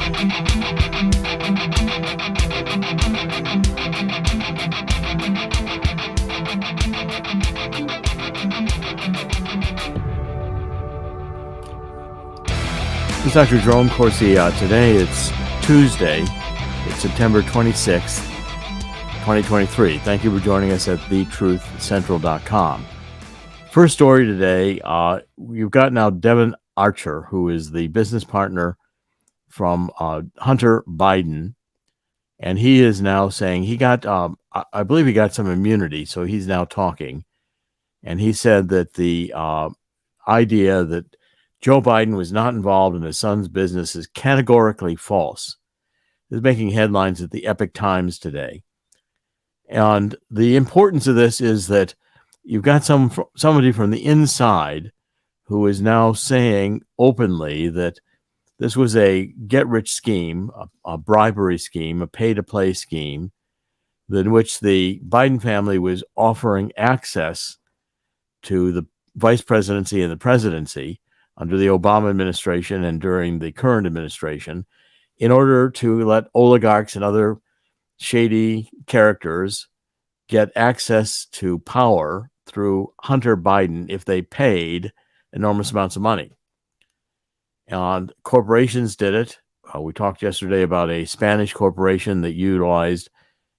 This is Dr. Jerome Corsi. Today it's Tuesday. It's September 26th, 2023. Thank you for joining us at thetruthcentral.com. First story today, you've got now Devon Archer, who is the business partner from Hunter Biden, and he is now saying he got, I believe he got some immunity, so he's now talking, and he said that the idea that Joe Biden was not involved in his son's business is categorically false. This is making headlines at the Epic Times today. And the importance of this is that you've got somebody from the inside who is now saying openly that this was a get-rich scheme, a bribery scheme, a pay-to-play scheme, in which the Biden family was offering access to the vice presidency and the presidency under the Obama administration and during the current administration, in order to let oligarchs and other shady characters get access to power through Hunter Biden if they paid enormous amounts of money. And corporations did it. We talked yesterday about a Spanish corporation that utilized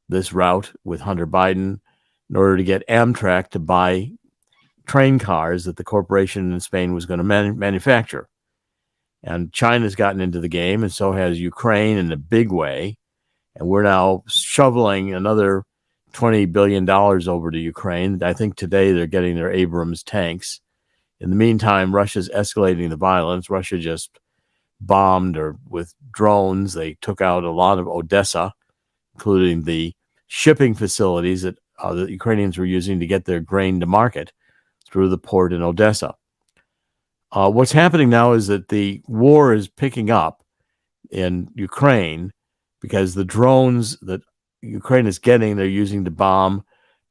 this route with Hunter Biden in order to get Amtrak to buy train cars that the corporation in Spain was going to manufacture. And China's gotten into the game, and so has Ukraine in a big way. And we're now shoveling another $20 billion over to Ukraine. I think today they're getting their Abrams tanks. In the meantime, Russia's escalating the violence. Russia just bombed, or with drones, they took out a lot of Odessa, including the shipping facilities that the Ukrainians were using to get their grain to market through the port in Odessa. What's happening now is that the war is picking up in Ukraine because the drones that Ukraine is getting, they're using to bomb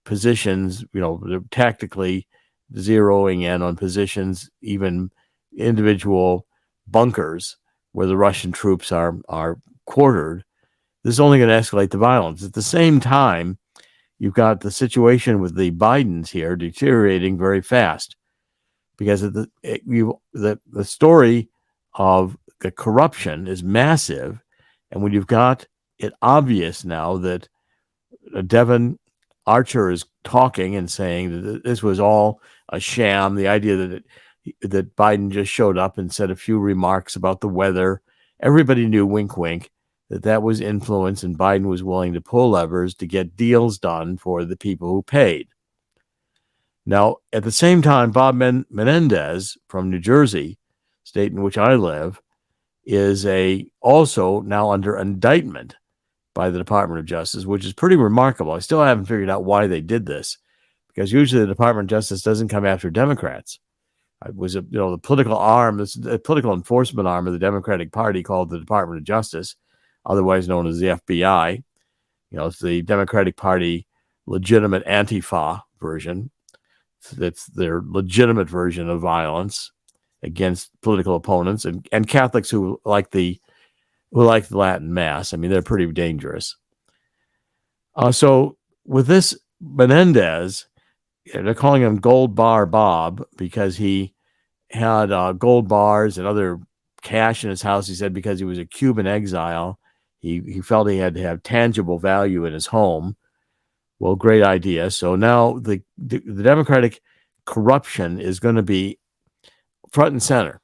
positions, they're tactically zeroing in on positions, even individual bunkers where the Russian troops are quartered. This is only going to escalate the violence. At the same time, you've got the situation with the Bidens here deteriorating very fast because of the story of the corruption is massive. And when you've got it obvious now that Devon Archer is talking and saying that this was all a sham, the idea that Biden just showed up and said a few remarks about the weather, everybody knew, wink, wink, that was influence, and Biden was willing to pull levers to get deals done for the people who paid. Now, at the same time, Bob Menendez from New Jersey, state in which I live, is also now under indictment by the Department of Justice, which is pretty remarkable. I still haven't figured out why they did this, because usually the Department of Justice doesn't come after Democrats. It was the political arm, the political enforcement arm of the Democratic Party, called the Department of Justice, otherwise known as the FBI. It's the Democratic Party legitimate Antifa version. That's their legitimate version of violence against political opponents and Catholics who like the Latin Mass. I mean, they're pretty dangerous. So with this Menendez, they're calling him Gold Bar Bob because he had gold bars and other cash in his house. He said because he was a Cuban exile, he felt he had to have tangible value in his home. Well, great idea. So now the Democratic corruption is going to be front and center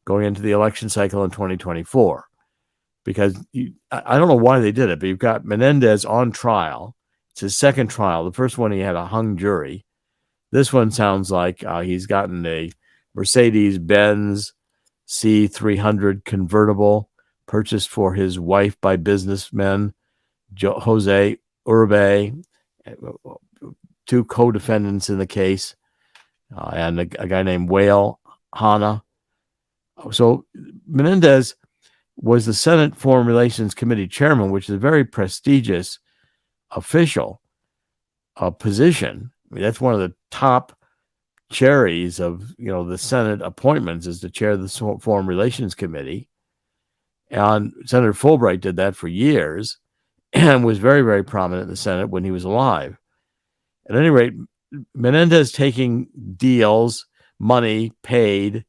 going into the election cycle in 2024. Because I don't know why they did it, but you've got Menendez on trial. It's his second trial. The first one, he had a hung jury. This one sounds like he's gotten a Mercedes-Benz C300 convertible purchased for his wife by businessmen, Jose Uribe, two co-defendants in the case, and a guy named Wael Hana. So Menendez was the Senate Foreign Relations Committee chairman, which is a very prestigious official position. I mean, that's one of the top cherries of the Senate appointments, is to chair the Foreign Relations Committee. And Senator Fulbright did that for years and was very, very prominent in the Senate when he was alive. At any rate, Menendez taking deals, money paid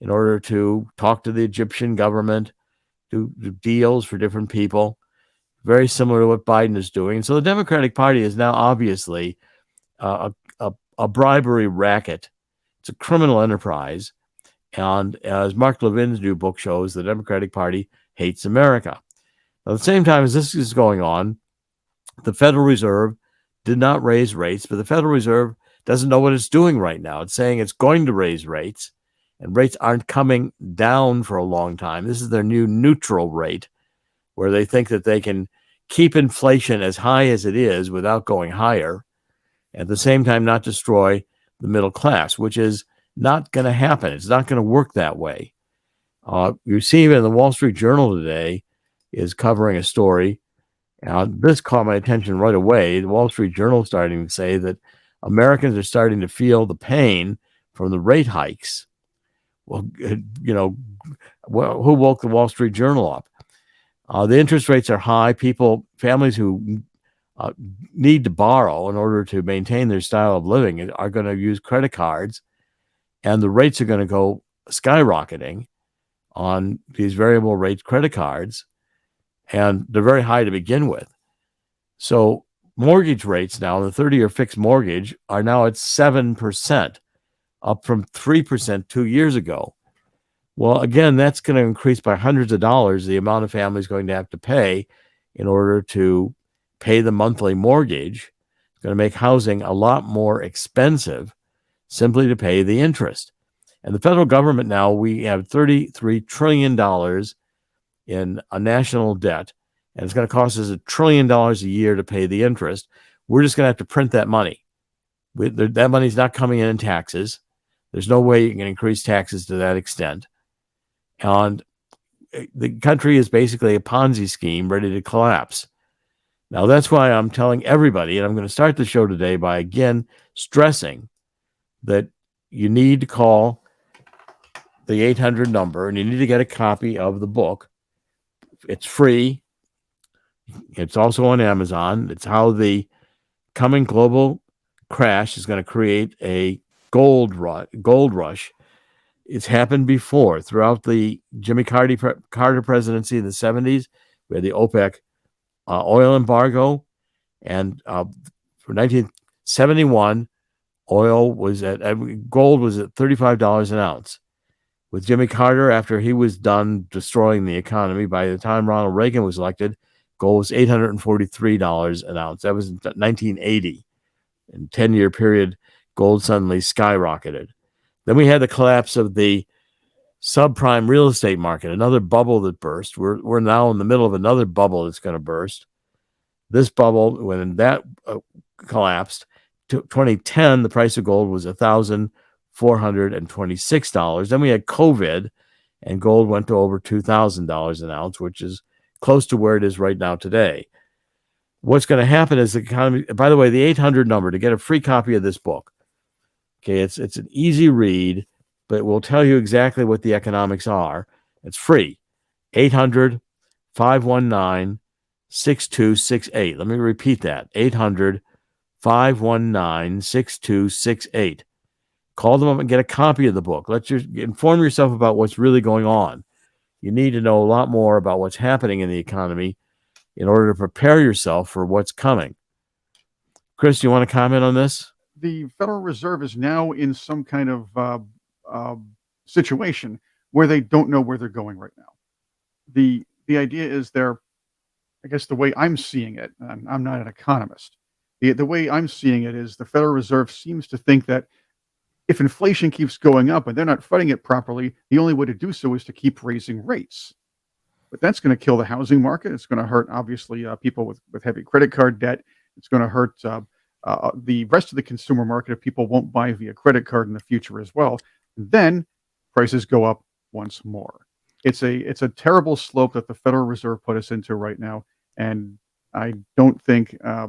in order to talk to the Egyptian government, do deals for different people, very similar to what Biden is doing. So the Democratic Party is now obviously a bribery racket. It's a criminal enterprise. And as Mark Levin's new book shows, the Democratic Party hates America. At the same time as this is going on, the Federal Reserve did not raise rates, but the Federal Reserve doesn't know what it's doing right now. It's saying it's going to raise rates, and rates aren't coming down for a long time. This is their new neutral rate, where they think that they can keep inflation as high as it is without going higher, at the same time not destroy the middle class, which is not going to happen. It's not going to work that way. You see even the Wall Street Journal today is covering a story. This caught my attention right away. The Wall Street Journal is starting to say that Americans are starting to feel the pain from the rate hikes. Well, who woke the Wall Street Journal up? The interest rates are high. Families who need to borrow in order to maintain their style of living are going to use credit cards, and the rates are going to go skyrocketing on these variable rate credit cards, and they're very high to begin with. So mortgage rates now, the 30-year fixed mortgage, are now at 7%, up from 3% 2 years ago. Well, again, that's going to increase by hundreds of dollars the amount of families going to have to pay in order to pay the monthly mortgage. It's going to make housing a lot more expensive simply to pay the interest. And the federal government now, we have $33 trillion in a national debt, and it's going to cost us $1 trillion a year to pay the interest. We're just going to have to print that money. That money's not coming in taxes. There's no way you can increase taxes to that extent. And the country is basically a Ponzi scheme ready to collapse. Now, that's why I'm telling everybody, and I'm going to start the show today by again stressing that you need to call the 800 number, and you need to get a copy of the book. It's free. It's also on Amazon. It's how the coming global crash is going to create a gold rush. It's happened before throughout the Jimmy Carter presidency in the 70s. We had the OPEC oil embargo, and for 1971, gold was at $35 an ounce. With Jimmy Carter, after he was done destroying the economy, by the time Ronald Reagan was elected, gold was $843 an ounce. That was in 1980. In a 10-year period, gold suddenly skyrocketed. Then we had the collapse of the subprime real estate market, another bubble that burst. We're now in the middle of another bubble that's going to burst. This bubble, when that collapsed, 2010, the price of gold was $1,426. Then we had COVID, and gold went to over $2,000 an ounce, which is close to where it is right now today. What's going to happen is the economy. By the way, the 800 number to get a free copy of this book. Okay, it's an easy read, but it will tell you exactly what the economics are. It's free. 800-519-6268. Let me repeat that. 800-519-6268. Call them up and get a copy of the book. Inform yourself about what's really going on. You need to know a lot more about what's happening in the economy in order to prepare yourself for what's coming. Chris, do you want to comment on this? The Federal Reserve is now in some kind of situation where they don't know where they're going right now. The idea is I guess the way I'm seeing it, and I'm not an economist, the way I'm seeing it is the Federal Reserve seems to think that if inflation keeps going up and they're not fighting it properly, the only way to do so is to keep raising rates. But that's going to kill the housing market. It's going to hurt, obviously, people with heavy credit card debt. It's going to hurt the rest of the consumer market if people won't buy via credit card in the future as well. And then prices go up once more. It's a terrible slope that the Federal Reserve put us into right now. And I don't think, I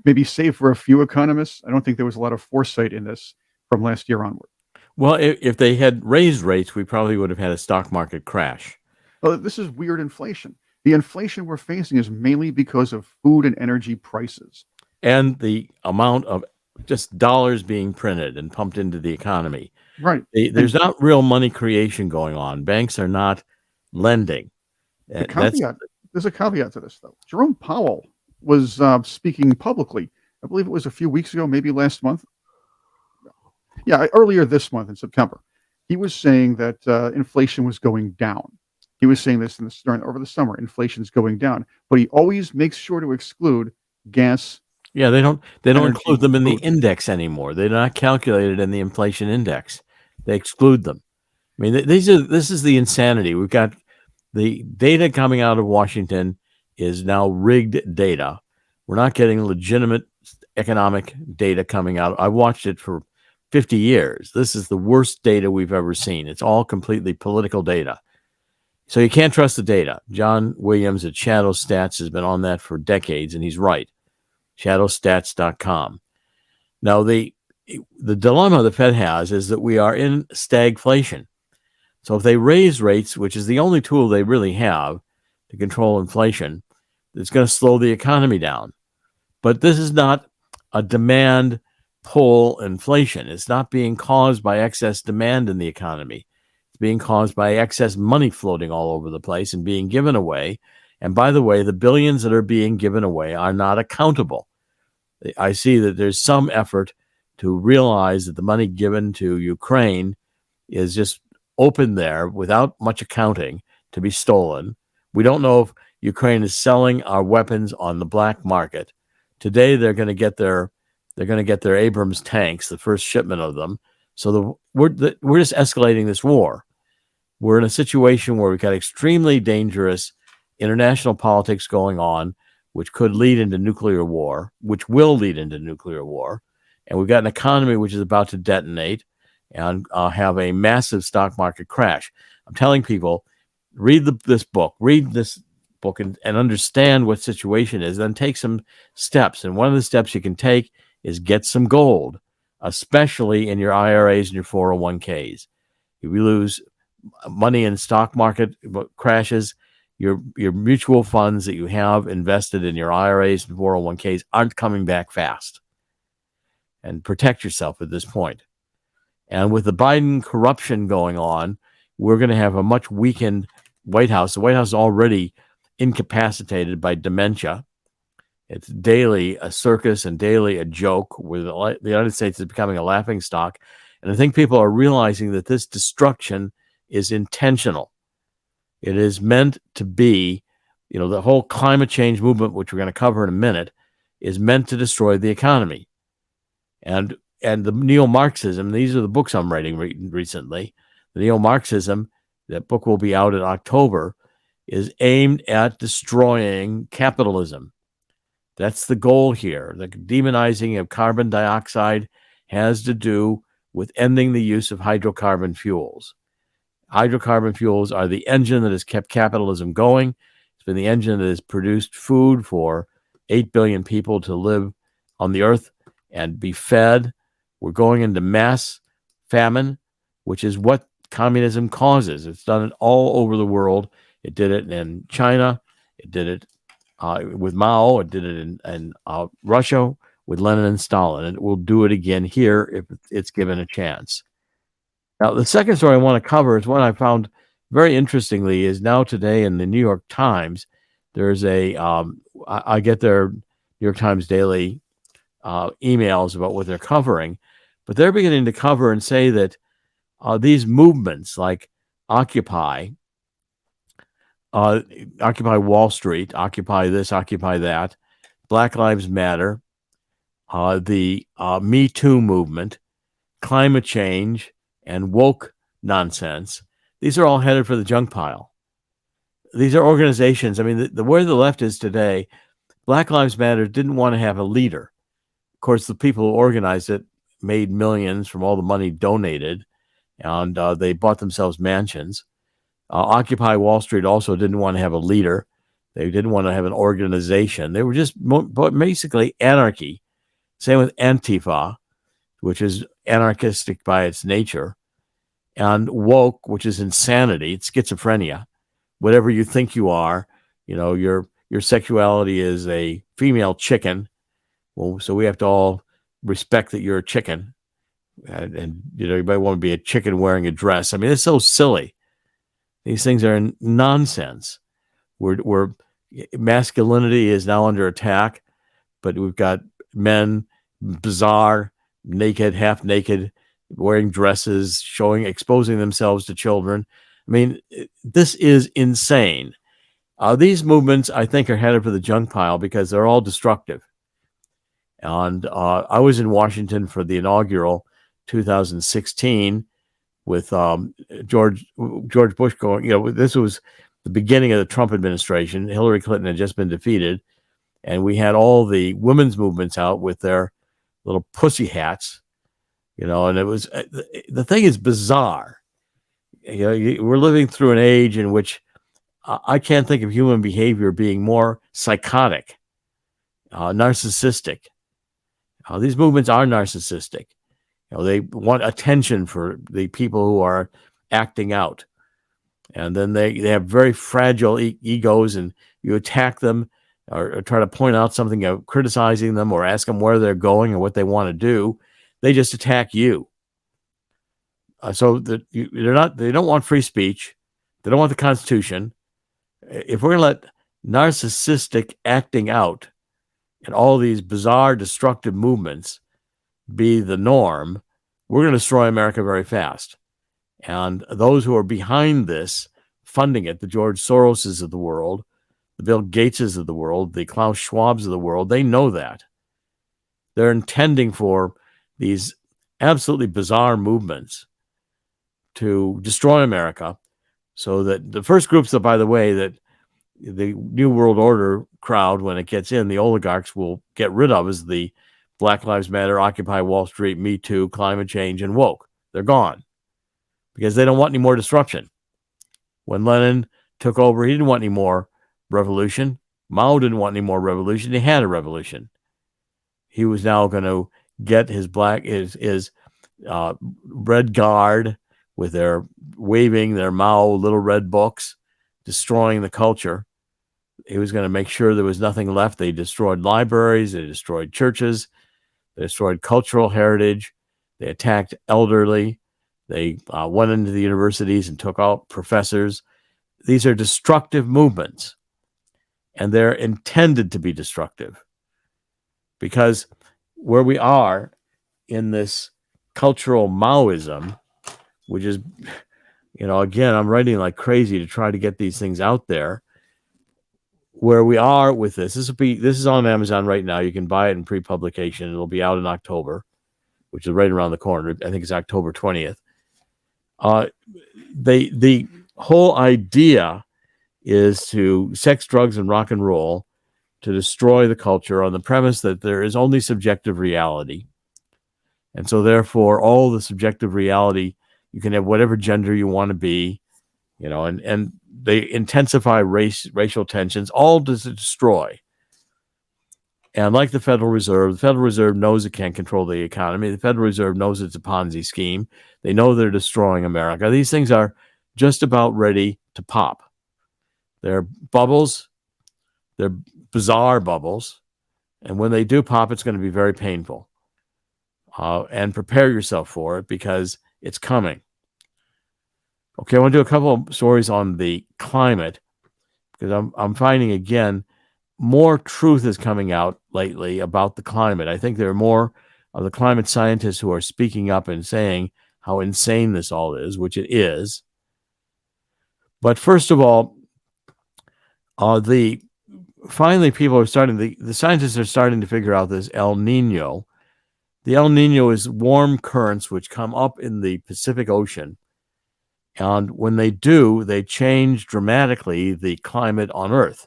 maybe save for a few economists, I don't think there was a lot of foresight in this from last year onward. Well, if they had raised rates, we probably would have had a stock market crash. Well, this is weird inflation. The inflation we're facing is mainly because of food and energy prices. And the amount of just dollars being printed and pumped into the economy. Right. There's And not real money creation going on. Banks are not lending. the That's caveat, there's a caveat to this, though. Jerome Powell was speaking publicly. I believe it was a few weeks ago, maybe last month. Yeah, earlier this month in September. He was saying that inflation was going down. He was saying this over the summer. Inflation's going down, but he always makes sure to exclude gas, yeah, they don't include energy, them in the food. index anymore. They're not calculated in the inflation index. They exclude them. I mean, this is the insanity. We've got the data coming out of Washington is now rigged data. We're not getting legitimate economic data coming out. I watched it for 50 years. This is the worst data we've ever seen. It's all completely political data. So you can't trust the data. John Williams at Shadow Stats has been on that for decades, and he's right. Shadowstats.com. Now, the dilemma the Fed has is that we are in stagflation. So if they raise rates, which is the only tool they really have to control inflation, it's going to slow the economy down. But this is not a demand pull inflation. It's not being caused by excess demand in the economy. It's being caused by excess money floating all over the place and being given away. And by the way, the billions that are being given away are not accountable. I see that there's some effort to realize that the money given to Ukraine is just open there without much accounting to be stolen. We don't know if Ukraine is selling our weapons on the black market. Today they're going to get their Abrams tanks, the first shipment of them. So we're just escalating this war. We're in a situation where we've got extremely dangerous international politics going on, which could lead into nuclear war, which will lead into nuclear war. And we've got an economy which is about to detonate and have a massive stock market crash. I'm telling people, read this book and understand what the situation is, then take some steps. And one of the steps you can take is get some gold, especially in your IRAs and your 401ks. If you lose money in stock market crashes, your mutual funds that you have invested in your IRAs and 401ks aren't coming back fast. And protect yourself at this point. And with the Biden corruption going on, we're going to have a much weakened White House. The White House is already incapacitated by dementia. It's daily a circus and daily a joke where the United States is becoming a laughingstock. And I think people are realizing that this destruction is intentional. It is meant to be, the whole climate change movement, which we're going to cover in a minute, is meant to destroy the economy. And the neo-Marxism, these are the books I'm writing recently. The neo-Marxism, that book will be out in October, is aimed at destroying capitalism. That's the goal here. The demonizing of carbon dioxide has to do with ending the use of hydrocarbon fuels. Hydrocarbon fuels are the engine that has kept capitalism going. It's been the engine that has produced food for 8 billion people to live on the earth and be fed. We're going into mass famine, which is what communism causes. It's done it all over the world. It did it in China. It did it with Mao. It did it in Russia with Lenin and Stalin. And it will do it again here if it's given a chance. Now, the second story I want to cover is one I found very interestingly is now today in the New York Times. There's I get their New York Times daily emails about what they're covering, but they're beginning to cover and say that these movements like Occupy Wall Street, Occupy this, Occupy that, Black Lives Matter, the Me Too movement, climate change, and woke nonsense, these are all headed for the junk pile. These are organizations. I mean, where the left is today, Black Lives Matter didn't want to have a leader. Of course, the people who organized it made millions from all the money donated, and they bought themselves mansions. Occupy Wall Street also didn't want to have a leader. They didn't want to have an organization. They were just basically anarchy. Same with Antifa, which is anarchistic by its nature, and woke, which is insanity, it's schizophrenia. whatever you think you are. Your sexuality is a female chicken. Well, so we have to all respect that you're a chicken, and you might want to be a chicken wearing a dress. I mean, it's so silly. These things are nonsense. We're masculinity is now under attack, but we've got men bizarre, naked, half naked, wearing dresses, exposing themselves to children. I mean, this is insane. These movements, I think, are headed for the junk pile because they're all destructive. And I was in Washington for the inaugural 2016 with George Bush going. This was the beginning of the Trump administration. Hillary Clinton had just been defeated, and we had all the women's movements out with their little pussy hats, and it was the thing is bizarre. We're living through an age in which I can't think of human behavior being more psychotic, narcissistic. These movements are narcissistic. They want attention for the people who are acting out. And then they have very fragile egos, and you attack them or try to point out something, criticizing them or ask them where they're going or what they want to do. They just attack you. So that they don't want free speech. They don't want the Constitution. If we're going to let narcissistic acting out and all these bizarre, destructive movements be the norm, we're going to destroy America very fast. And those who are behind this, funding it, the George Soroses of the world, the Bill Gateses of the world, the Klaus Schwabs of the world, they know that. They're intending for these absolutely bizarre movements to destroy America, so that the first groups that, by the way, that the New World Order crowd, when it gets in, the oligarchs will get rid of is the Black Lives Matter, Occupy Wall Street, Me Too, climate change, and woke. They're gone because they don't want any more disruption. When Lenin took over, he didn't want any more revolution. Mao didn't want any more revolution. He had a revolution. He was now going to get his Red Guard with their waving their Mao little red books, destroying the culture. He was going to make sure there was nothing left. They destroyed libraries. They destroyed churches. They destroyed cultural heritage. They attacked elderly. They went into the universities and took out professors. These are destructive movements, and they're intended to be destructive because where we are in this cultural Maoism, which is, again, I'm writing like crazy to try to get these things out there. Where we are with this is on Amazon right now. You can buy it in pre-publication. It'll be out in October, which is right around the corner. I think it's October 20th. The whole idea is to sex, drugs, and rock and roll to destroy the culture on the premise that there is only subjective reality. And so therefore, all the subjective reality, you can have whatever gender you want to be, and they intensify racial tensions, all to destroy. And like the Federal Reserve knows it can't control the economy. The Federal Reserve knows it's a Ponzi scheme. They know they're destroying America. These things are just about ready to pop. They're bubbles. They're bizarre bubbles. And when they do pop, it's going to be very painful. And prepare yourself for it because it's coming. Okay, I want to do a couple of stories on the climate because I'm finding, again, more truth is coming out lately about the climate. I think there are more of the climate scientists who are speaking up and saying how insane this all is, which it is. But first of all, finally people are starting, the scientists are starting to figure out this El Nino. The El Nino is warm currents which come up in the Pacific Ocean. And when they do, they change dramatically the climate on Earth.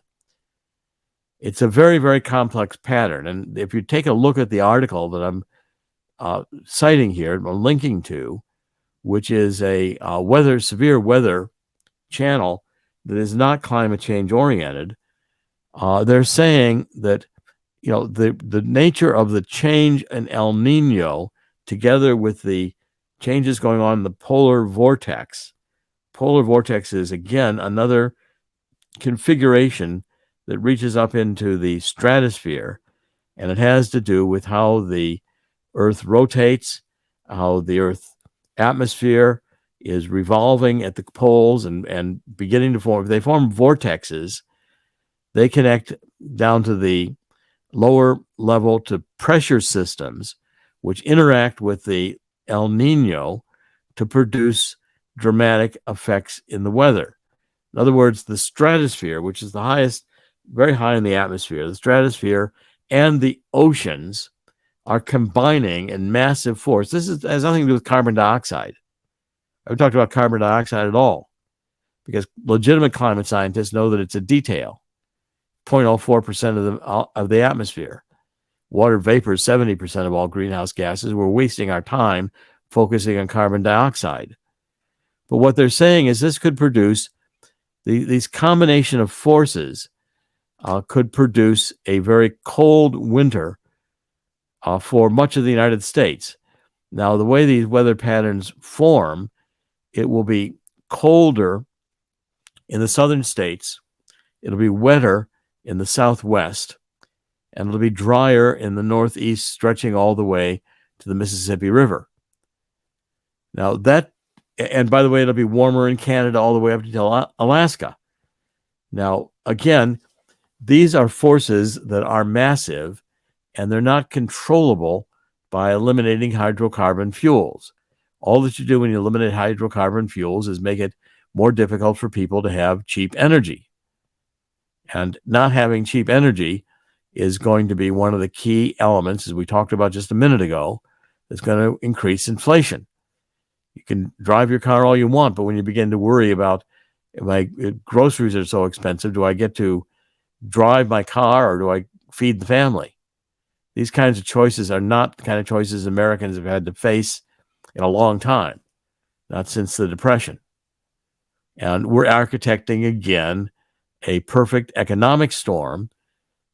It's a very, very complex pattern. And if you take a look at the article that I'm citing here, I'm linking to, which is a severe weather channel that is not climate change oriented, they're saying that the nature of the change in El Nino, together with the changes going on in the polar vortex. Polar vortex is, again, another configuration that reaches up into the stratosphere, and it has to do with how the Earth rotates, how the Earth atmosphere is revolving at the poles and beginning to form. They form vortexes. They connect down to the lower level to pressure systems, which interact with the El Nino to produce dramatic effects in the weather. In other words, the stratosphere, which is the highest, very high in the atmosphere, the stratosphere and the oceans are combining in massive force. This has nothing to do with carbon dioxide. I haven't talked about carbon dioxide at all, because legitimate climate scientists know that it's a detail. 0.04% of the atmosphere. Water vapor is 70% of all greenhouse gases. We're wasting our time focusing on carbon dioxide. But what they're saying is this could produce, these combination of forces could produce a very cold winter for much of the United States. Now, the way these weather patterns form, it will be colder in the southern states. It'll be wetter in the southwest, and it'll be drier in the northeast, stretching all the way to the Mississippi River. Now and by the way, it'll be warmer in Canada all the way up to Alaska. Now, again, these are forces that are massive, and they're not controllable by eliminating hydrocarbon fuels. All that you do when you eliminate hydrocarbon fuels is make it more difficult for people to have cheap energy. And not having cheap energy is going to be one of the key elements, as we talked about just a minute ago, that's going to increase inflation. You can drive your car all you want, but when you begin to worry about, my groceries are so expensive, do I get to drive my car or do I feed the family? These kinds of choices are not the kind of choices Americans have had to face in a long time, not since the Depression. And we're architecting again a perfect economic storm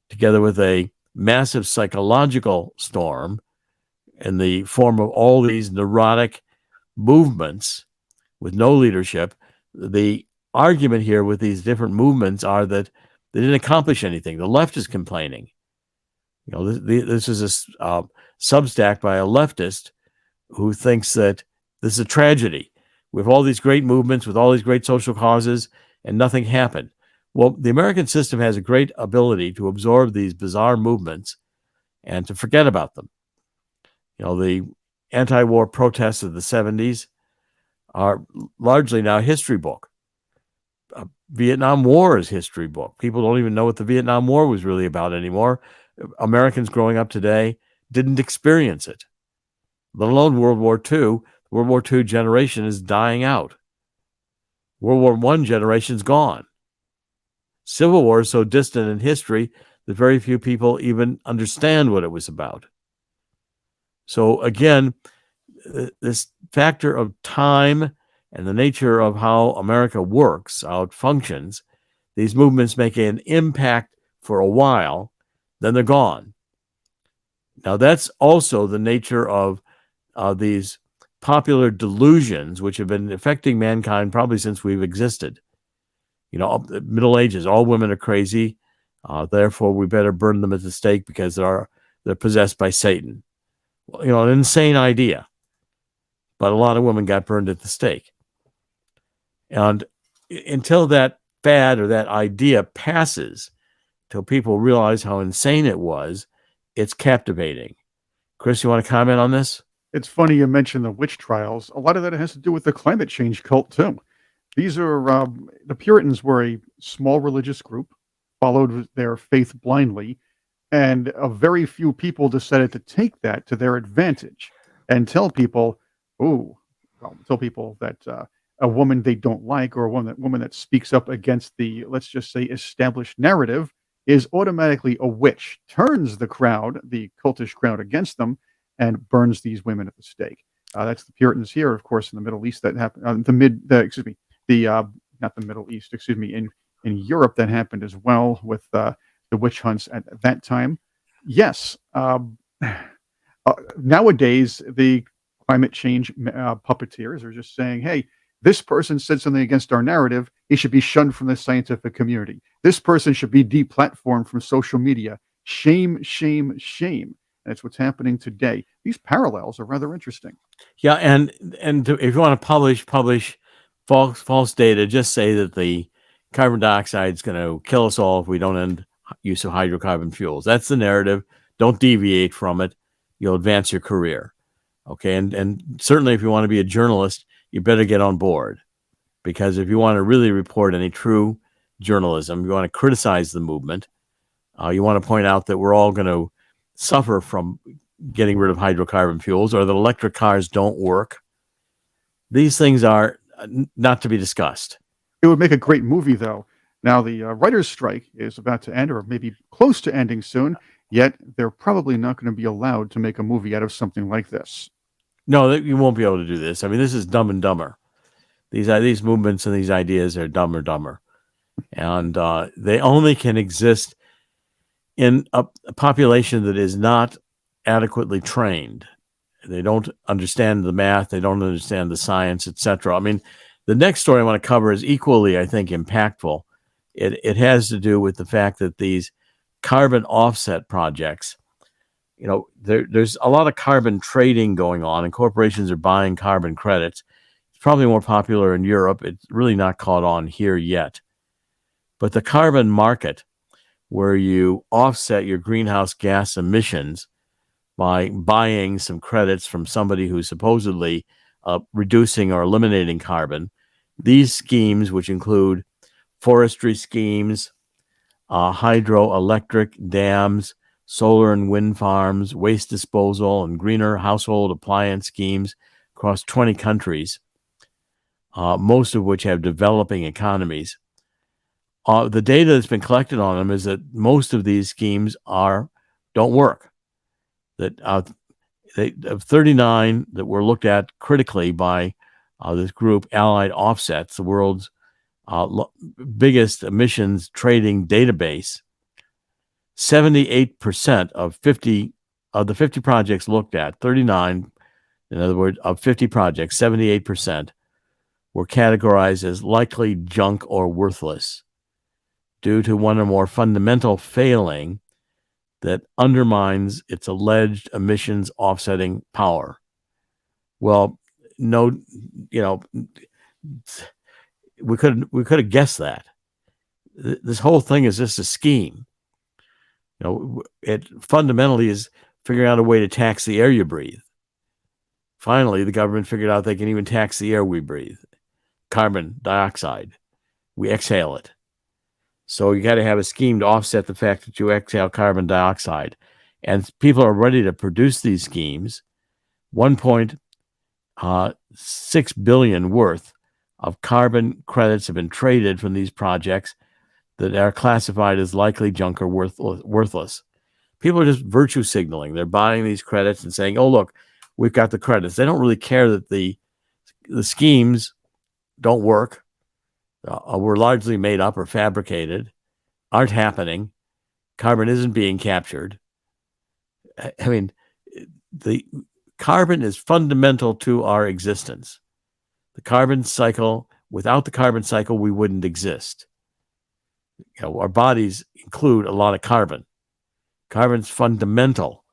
together with a massive psychological storm in the form of all these neurotic movements with no leadership. The argument here with these different movements are that they didn't accomplish anything. The left is complaining. This is a Substack by a leftist who thinks that this is a tragedy. We have all these great movements with all these great social causes, and nothing happened. Well, the American system has a great ability to absorb these bizarre movements and to forget about them. The anti-war protests of the 70s are largely now history book. Vietnam War is history book. People don't even know what the Vietnam War was really about anymore. Americans growing up today didn't experience it, let alone World War II. World War II generation is dying out. World War I generation's gone. Civil War is so distant in history that very few people even understand what it was about. So again, this factor of time and the nature of how America works, how it functions, these movements make an impact for a while, then they're gone. Now, that's also the nature of these popular delusions, which have been affecting mankind probably since we've existed. Middle Ages, all women are crazy, therefore we better burn them at the stake because they're possessed by Satan. An insane idea, but a lot of women got burned at the stake. And until that fad or that idea passes, till people realize how insane it was, it's captivating. Chris, you want to comment on this? It's funny you mentioned the witch trials. A lot of that has to do with the climate change cult, too. These are the Puritans were a small religious group, followed their faith blindly, and a very few people decided to take that to their advantage and tell people that a woman they don't like, or a woman that speaks up against the, let's just say, established narrative, is automatically a witch, turns the cultish crowd against them, and burns these women at the stake. That's the Puritans here, of course, in the Middle East. That happened not the Middle East, in Europe. That happened as well with the witch hunts at that time. Yes, nowadays the climate change puppeteers are just saying, "Hey, This person said something against our narrative. He should be shunned from the scientific community. This person should be deplatformed from social media. Shame, shame, shame. And it's what's happening today. These parallels are rather interesting. Yeah, and if you want to publish false data, just say that the carbon dioxide is going to kill us all if we don't end use of hydrocarbon fuels. That's the narrative. Don't deviate from it. You'll advance your career. Okay, and certainly if you want to be a journalist, you better get on board, because if you want to really report any true journalism, you want to criticize the movement, you want to point out that we're all going to suffer from getting rid of hydrocarbon fuels, or that electric cars don't work. These things are not to be discussed. It would make a great movie, though. Now, the writer's strike is about to end, or maybe close to ending soon, yet they're probably not going to be allowed to make a movie out of something like this. No, you won't be able to do this. I mean, this is Dumb and Dumber. These movements and these ideas are Dumb or Dumber. And they only can exist in a population that is not adequately trained. They don't understand the math. They don't understand the science, etc. I mean, the next story I want to cover is equally, I think, impactful. It has to do with the fact that these carbon offset projects, there's a lot of carbon trading going on, and corporations are buying carbon credits. It's probably more popular in Europe. It's really not caught on here yet. But the carbon market, where you offset your greenhouse gas emissions by buying some credits from somebody who's supposedly reducing or eliminating carbon, these schemes, which include forestry schemes, hydroelectric dams, solar and wind farms, waste disposal, and greener household appliance schemes across 20 countries, most of which have developing economies. The data that's been collected on them is that most of these schemes don't work. That of 39 that were looked at critically by this group, Allied Offsets, the world's biggest emissions trading database, 78% of the 50 projects looked at, 39, in other words, of 50 projects, 78% were categorized as likely junk or worthless due to one or more fundamental failing that undermines its alleged emissions offsetting power. Well, no, we could have guessed that. This whole thing is just a scheme. It fundamentally is figuring out a way to tax the air you breathe. Finally, the government figured out they can even tax the air we breathe. Carbon dioxide. We exhale it. So you got to have a scheme to offset the fact that you exhale carbon dioxide. And people are ready to produce these schemes. 1.6 billion worth of carbon credits have been traded from these projects that are classified as likely junk or worthless. People are just virtue signaling. They're buying these credits and saying, oh, look, we've got the credits. They don't really care that the schemes don't work, were largely made up or fabricated, aren't happening. Carbon isn't being captured. I mean, the carbon is fundamental to our existence. The carbon cycle, without the carbon cycle, we wouldn't exist. Our bodies include a lot of carbon. Carbon's fundamental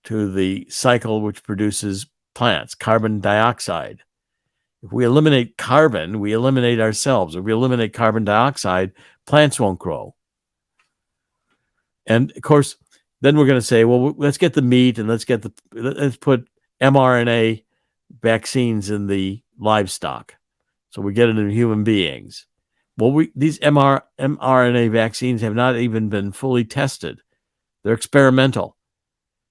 to the cycle which produces plants, carbon dioxide. If we eliminate carbon, we eliminate ourselves. If we eliminate carbon dioxide, plants won't grow. And of course, then we're going to say, well, let's get the meat and let's put mRNA vaccines in the livestock. So we get it in human beings. Well, these mRNA vaccines have not even been fully tested. They're experimental.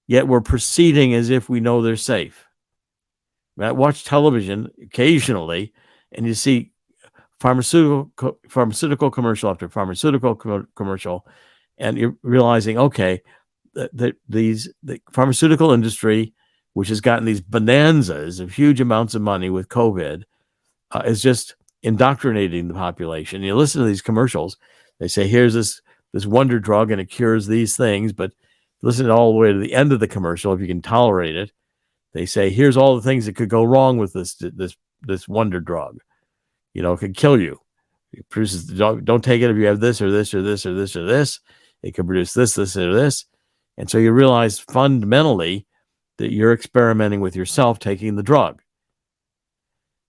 Yet we're proceeding as if we know they're safe. I watch television occasionally, and you see pharmaceutical commercial after pharmaceutical commercial, and you're realizing, okay, that the pharmaceutical industry, which has gotten these bonanzas of huge amounts of money with COVID, is just indoctrinating the population. You listen to these commercials; they say, "Here's this wonder drug, and it cures these things." But listen all the way to the end of the commercial, if you can tolerate it. They say, here's all the things that could go wrong with this this wonder drug. It can kill you. It produces, don't take it if you have this or this or this or this or this. It can produce this, this, or this. And so you realize fundamentally that you're experimenting with yourself taking the drug.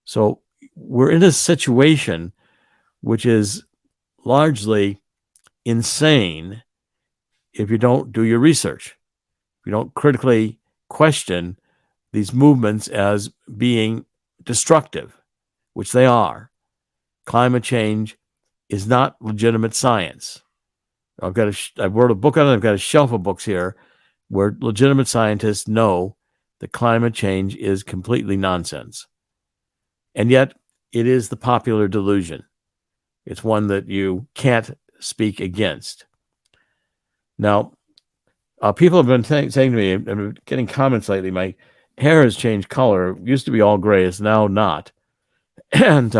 So we're in a situation which is largely insane if you don't do your research, if you don't critically question these movements as being destructive, which they are. Climate change is not legitimate science. I wrote a book on it. I've got a shelf of books here where legitimate scientists know that climate change is completely nonsense. And yet it is the popular delusion. It's one that you can't speak against. Now, people have been saying to me, I'm getting comments lately, my hair has changed color. It used to be all gray. It's now not. And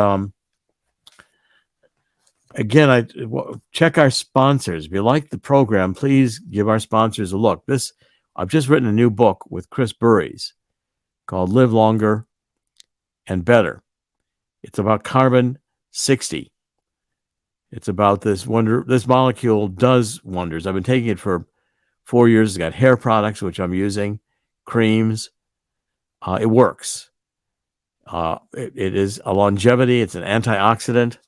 again, check our sponsors. If you like the program, please give our sponsors a look. I've just written a new book with Chris Burries called Live Longer and Better. It's about carbon-60. It's about this molecule does wonders. I've been taking it for 4 years. It's got hair products, which I'm using, creams. It works. It is a longevity. It's an antioxidant,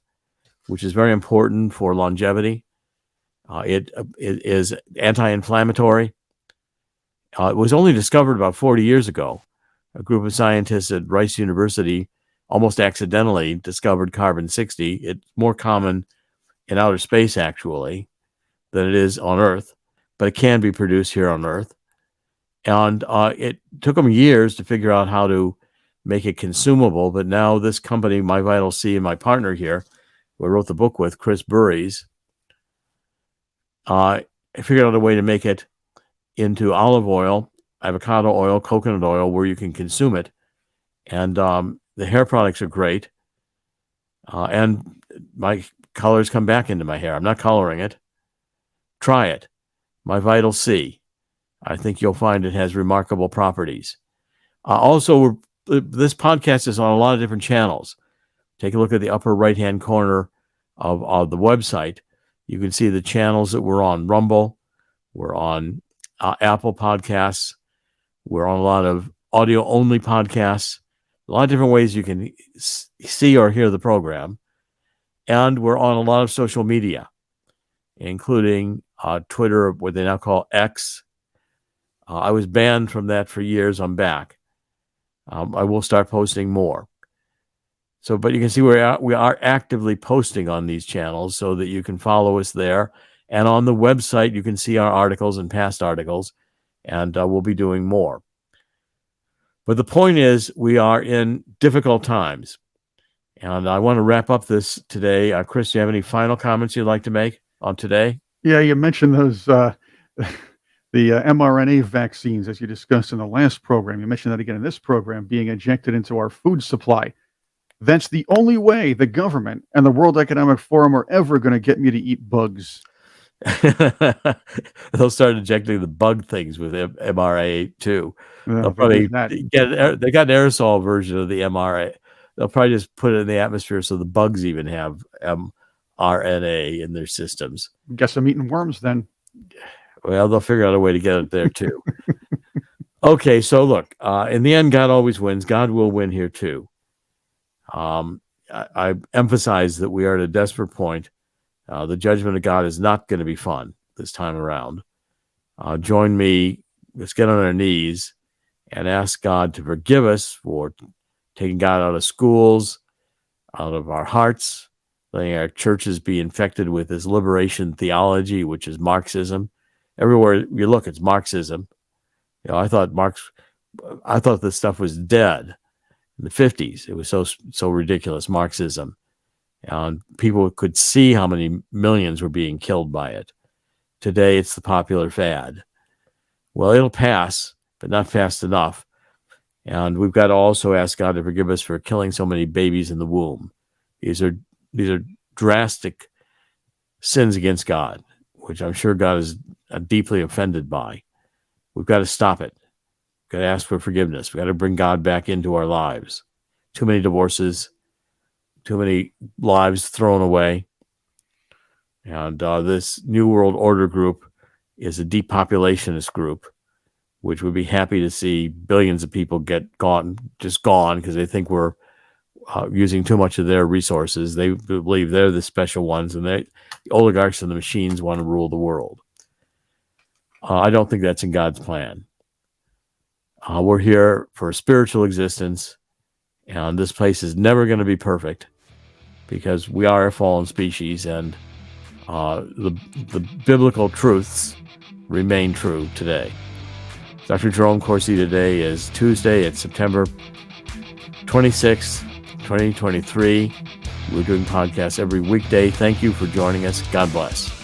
which is very important for longevity. It is anti-inflammatory. It was only discovered about 40 years ago. A group of scientists at Rice University almost accidentally discovered carbon-60. It's more common in outer space, actually, than it is on Earth, but it can be produced here on Earth. And it took them years to figure out how to make it consumable, but now this company, My Vital C, and my partner here, who I wrote the book with, Chris Burries, figured out a way to make it into olive oil, avocado oil, coconut oil, where you can consume it. And the hair products are great. And my colors come back into my hair. I'm not coloring it. Try it. My Vital C. I think you'll find it has remarkable properties. Also, this podcast is on a lot of different channels. Take a look at the upper right-hand corner of the website. You can see the channels that we're on. Rumble. We're on Apple Podcasts. We're on a lot of audio-only podcasts. A lot of different ways you can see or hear the program. And we're on a lot of social media, including Twitter, what they now call X. I was banned from that for years. I'm back. I will start posting more. But you can see we are actively posting on these channels so that you can follow us there. And on the website, you can see our articles and past articles, and we'll be doing more. But the point is, we are in difficult times. And I want to wrap up this today. Chris, do you have any final comments you'd like to make on today? Yeah, you mentioned those the mRNA vaccines, as you discussed in the last program. You mentioned that again in this program, being injected into our food supply. That's the only way the government and the World Economic Forum are ever going to get me to eat bugs. They'll start injecting the bug things with mRNA too. They'll probably they got an aerosol version of the mRNA. They'll probably just put it in the atmosphere so the bugs even have mRNA in their systems. Guess I'm eating worms then. Well, they'll figure out a way to get it there too. Okay, so look, in the end, God always wins. God will win here too. I emphasize that we are at a desperate point. The judgment of God is not going to be fun this time around. Join me. Let's get on our knees and ask God to forgive us for taking God out of schools, out of our hearts, letting our churches be infected with this liberation theology, which is Marxism. Everywhere you look, it's Marxism. I thought this stuff was dead in the 50s. It was so ridiculous, Marxism. And people could see how many millions were being killed by it. Today, it's the popular fad. Well, it'll pass, but not fast enough. And we've got to also ask God to forgive us for killing so many babies in the womb. These are drastic sins against God, which I'm sure God is deeply offended by. We've got to stop it. We've got to ask for forgiveness. We've got to bring God back into our lives. too many divorces, too many lives thrown away. And this New World Order group is a depopulationist group, which would be happy to see billions of people get gone because they think we're using too much of their resources. They believe they're the special ones, and the oligarchs and the machines want to rule the world. I don't think that's in God's plan. We're here for a spiritual existence, and this place is never going to be perfect because we are a fallen species, and the biblical truths remain true today. Dr. Jerome Corsi today is Tuesday. It's September 26th, 2023. We're doing podcasts every weekday. Thank you for joining us. God bless.